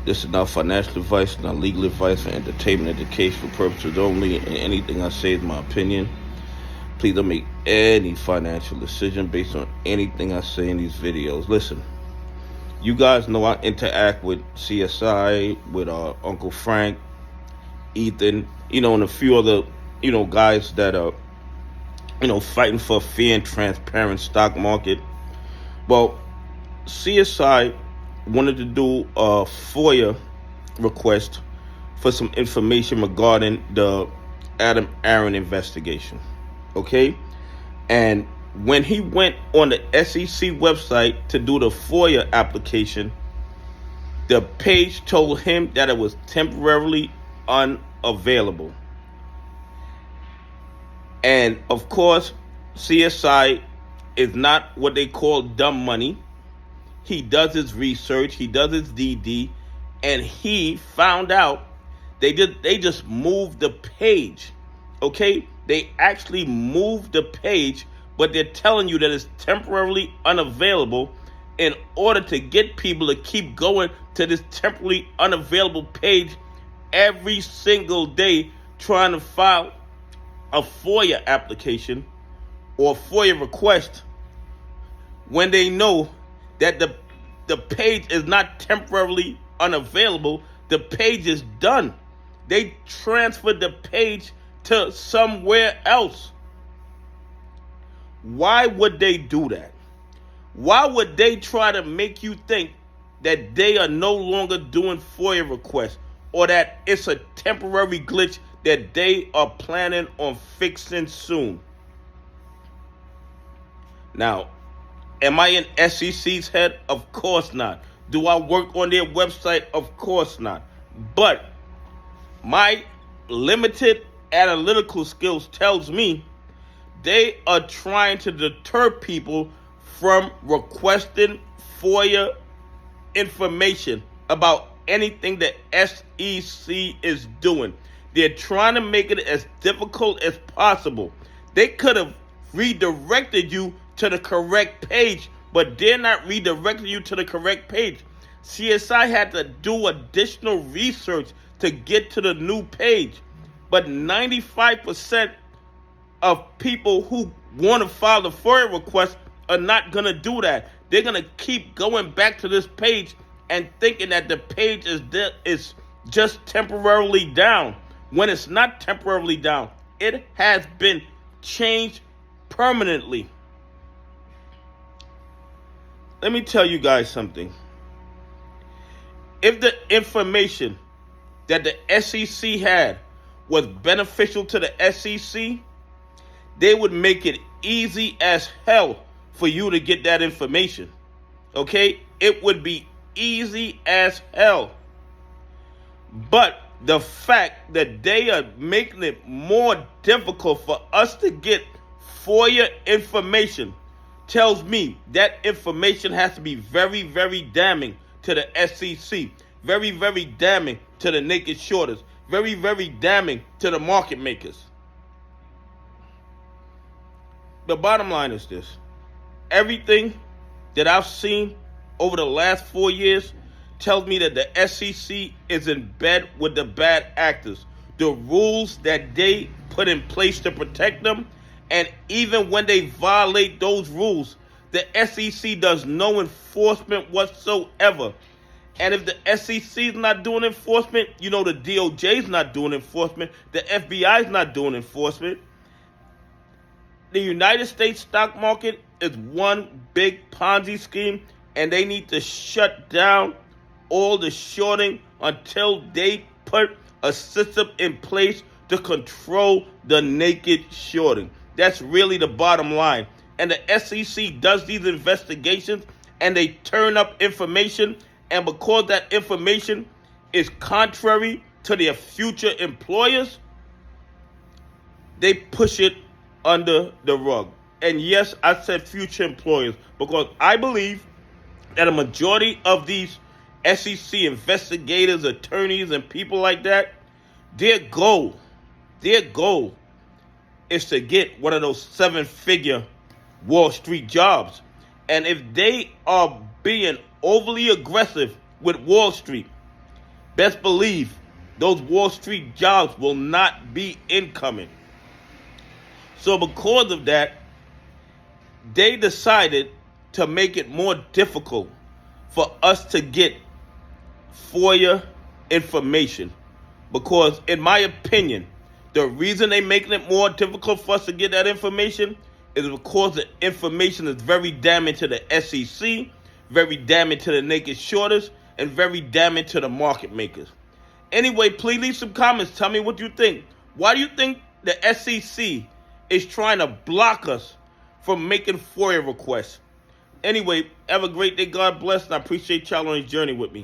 This is not financial advice, not legal advice, for entertainment, educational purposes only, and anything I say is my opinion. Please don't make any financial decision based on anything I say in these videos. Listen, you guys know I interact with CSI, with Uncle Frank, Ethan, and a few other, guys that are, fighting for a fair and transparent stock market. Well, CSI wanted to do a FOIA request for some information regarding the Adam Aaron investigation. Okay? And when he went on the SEC website to do the FOIA application, the page told him that it was temporarily unavailable. And of course, CSI is not what they call dumb money. He does his research, he does his DD, and he found out they just moved the page. Okay? They actually moved the page, but they're telling you that it's temporarily unavailable in order to get people to keep going to this temporarily unavailable page every single day trying to file a FOIA application or FOIA request when they know that the page is not temporarily unavailable. The page is done. They transferred the page to somewhere else. Why would they do that? Why would they try to make you think that they are no longer doing FOIA requests or that it's a temporary glitch that they are planning on fixing soon? Now, am I in SEC's head? Of course not. Do I work on their website? Of course not. But my limited analytical skills tells me they are trying to deter people from requesting FOIA information about anything that SEC is doing. They're trying to make it as difficult as possible. They could have redirected you to the correct page, but they're not redirecting you to the correct page. CSI had to do additional research to get to the new page, but 95% of people who want to file the FOIA request are not going to do that. They're going to keep going back to this page and thinking that the page is just temporarily down, when it's not temporarily down. It has been changed permanently. Let me tell you guys something. If the information that the SEC had was beneficial to the SEC, they would make it easy as hell for you to get that information. Okay? It would be easy as hell. But the fact that they are making it more difficult for us to get FOIA information tells me that information has to be very, very damning to the SEC, very, very damning to the naked shorters, very, very damning to the market makers. The bottom line is this. Everything that I've seen over the last 4 years tells me that the SEC is in bed with the bad actors. The rules that they put in place to protect them, and even when they violate those rules, the SEC does no enforcement whatsoever. And if the SEC is not doing enforcement, the DOJ is not doing enforcement, the FBI is not doing enforcement. The United States stock market is one big Ponzi scheme, and they need to shut down all the shorting until they put a system in place to control the naked shorting. That's really the bottom line. And the SEC does these investigations, and they turn up information, and because that information is contrary to their future employers, they push it under the rug. And yes, I said future employers, because I believe that a majority of these SEC investigators, attorneys, and people like that, their goal is to get one of those 7-figure Wall Street jobs. And if they are being overly aggressive with Wall Street, best believe those Wall Street jobs will not be incoming. So because of that, they decided to make it more difficult for us to get FOIA information. Because in my opinion, the reason they're making it more difficult for us to get that information is because the information is very damning to the SEC, very damning to the naked shorters, and very damning to the market makers. Anyway, please leave some comments. Tell me what you think. Why do you think the SEC is trying to block us from making FOIA requests? Anyway, have a great day. God bless, and I appreciate y'all on this journey with me.